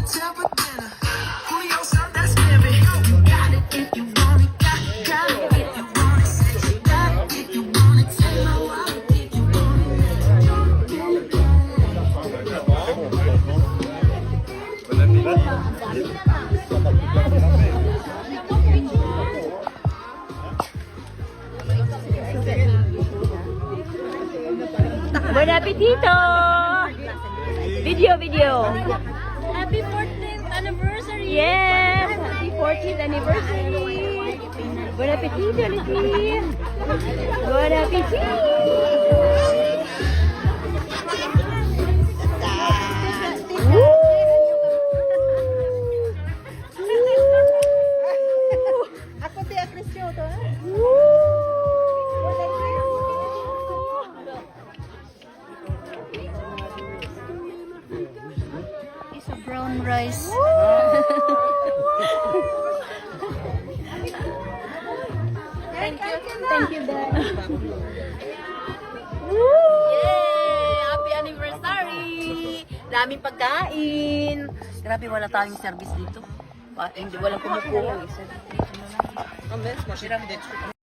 table dinner. Julio served that scampi. You got it if you want it. Got it if you want it. Said you got it if you want it. Take my wallet if you want Buon appetito! Video. Happy 14th anniversary! Yes! Happy 14th anniversary! Buon appetito, Lizzie! Buon appetito! Ako ti Acrisio to. It's a brown rice. Thank you, Dad. Yay! Happy anniversary! Daming pagkain. Grabe, wala tayong service dito. Hindi, walang kumukuha.